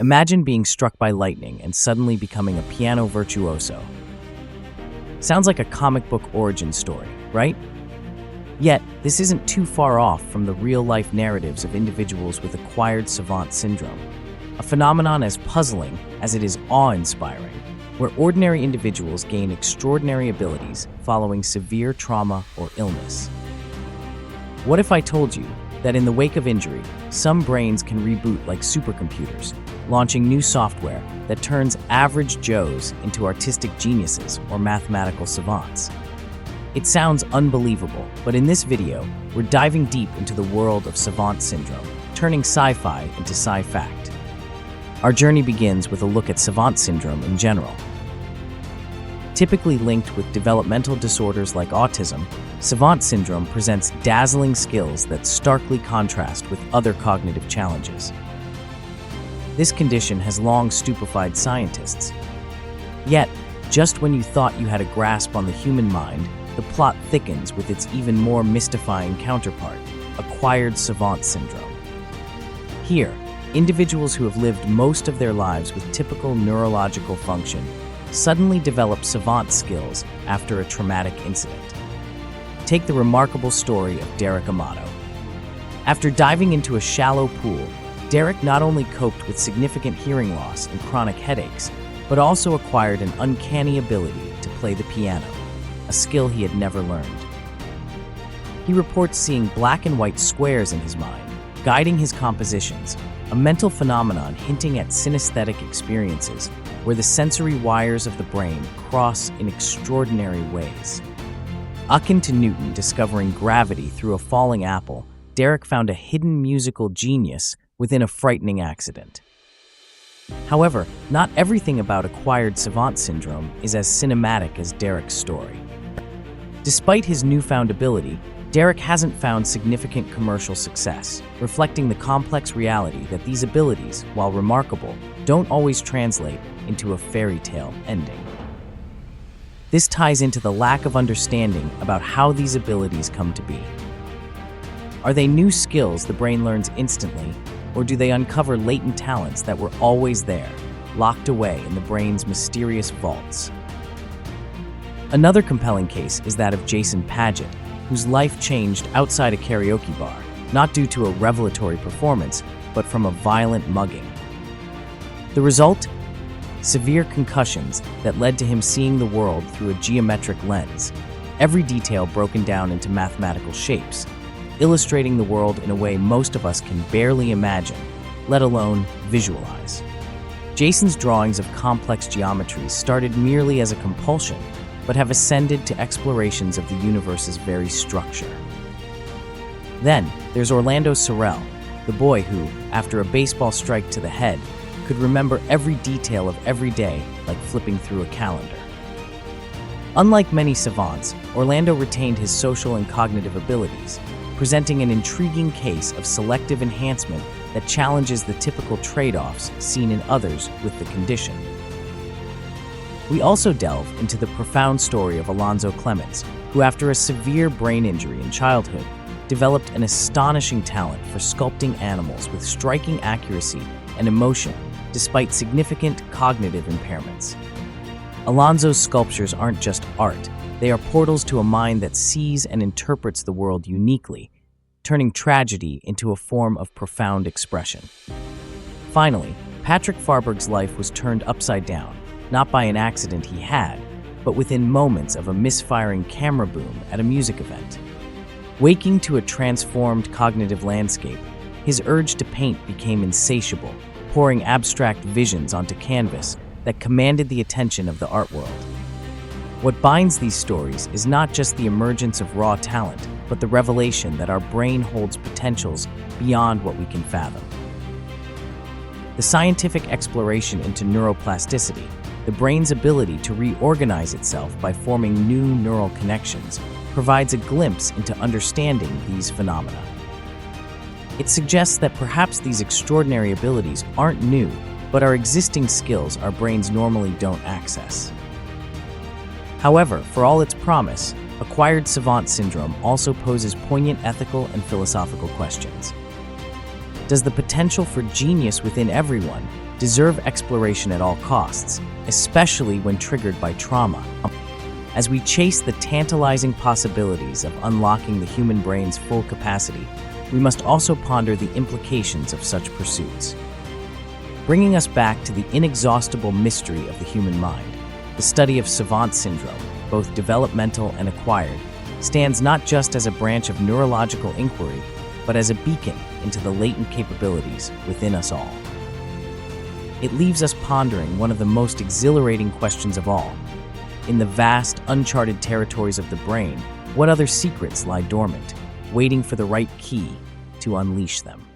Imagine being struck by lightning and suddenly becoming a piano virtuoso. Sounds like a comic book origin story, right? Yet, this isn't too far off from the real-life narratives of individuals with acquired savant syndrome, a phenomenon as puzzling as it is awe-inspiring, where ordinary individuals gain extraordinary abilities following severe trauma or illness. What if I told you that in the wake of injury, some brains can reboot like supercomputers, launching new software that turns average Joes into artistic geniuses or mathematical savants? It sounds unbelievable, but in this video, we're diving deep into the world of savant syndrome, turning sci-fi into sci-fact. Our journey begins with a look at savant syndrome in general. Typically linked with developmental disorders like autism, savant syndrome presents dazzling skills that starkly contrast with other cognitive challenges. This condition has long stupefied scientists. Yet, just when you thought you had a grasp on the human mind, the plot thickens with its even more mystifying counterpart, acquired savant syndrome. Here, individuals who have lived most of their lives with typical neurological function suddenly develop savant skills after a traumatic incident. Take the remarkable story of Derek Amato. After diving into a shallow pool, Derek not only coped with significant hearing loss and chronic headaches, but also acquired an uncanny ability to play the piano, a skill he had never learned. He reports seeing black and white squares in his mind, guiding his compositions, a mental phenomenon hinting at synesthetic experiences where the sensory wires of the brain cross in extraordinary ways. Akin to Newton discovering gravity through a falling apple, Derek found a hidden musical genius within a frightening accident. However, not everything about acquired savant syndrome is as cinematic as Derek's story. Despite his newfound ability, Derek hasn't found significant commercial success, reflecting the complex reality that these abilities, while remarkable, don't always translate into a fairy tale ending. This ties into the lack of understanding about how these abilities come to be. Are they new skills the brain learns instantly, or do they uncover latent talents that were always there, locked away in the brain's mysterious vaults? Another compelling case is that of Jason Paget, whose life changed outside a karaoke bar, not due to a revelatory performance, but from a violent mugging. The result? Severe concussions that led to him seeing the world through a geometric lens, every detail broken down into mathematical shapes, illustrating the world in a way most of us can barely imagine, let alone visualize. Jason's drawings of complex geometries started merely as a compulsion, but have ascended to explorations of the universe's very structure. Then, there's Orlando Sorrell, the boy who, after a baseball strike to the head, could remember every detail of every day like flipping through a calendar. Unlike many savants, Orlando retained his social and cognitive abilities, presenting an intriguing case of selective enhancement that challenges the typical trade-offs seen in others with the condition. We also delve into the profound story of Alonzo Clemens, who after a severe brain injury in childhood, developed an astonishing talent for sculpting animals with striking accuracy and emotion despite significant cognitive impairments. Alonzo's sculptures aren't just art, they are portals to a mind that sees and interprets the world uniquely, turning tragedy into a form of profound expression. Finally, Patrick Farberg's life was turned upside down, not by an accident he had, but within moments of a misfiring camera boom at a music event. Waking to a transformed cognitive landscape, his urge to paint became insatiable, pouring abstract visions onto canvas that commanded the attention of the art world. What binds these stories is not just the emergence of raw talent, but the revelation that our brain holds potentials beyond what we can fathom. The scientific exploration into neuroplasticity, the brain's ability to reorganize itself by forming new neural connections, provides a glimpse into understanding these phenomena. It suggests that perhaps these extraordinary abilities aren't new, but are existing skills our brains normally don't access. However, for all its promise, acquired savant syndrome also poses poignant ethical and philosophical questions. Does the potential for genius within everyone deserve exploration at all costs, especially when triggered by trauma? As we chase the tantalizing possibilities of unlocking the human brain's full capacity, we must also ponder the implications of such pursuits. Bringing us back to the inexhaustible mystery of the human mind, the study of savant syndrome, both developmental and acquired, stands not just as a branch of neurological inquiry, but as a beacon into the latent capabilities within us all. It leaves us pondering one of the most exhilarating questions of all. In the vast, uncharted territories of the brain, what other secrets lie dormant, waiting for the right key to unleash them?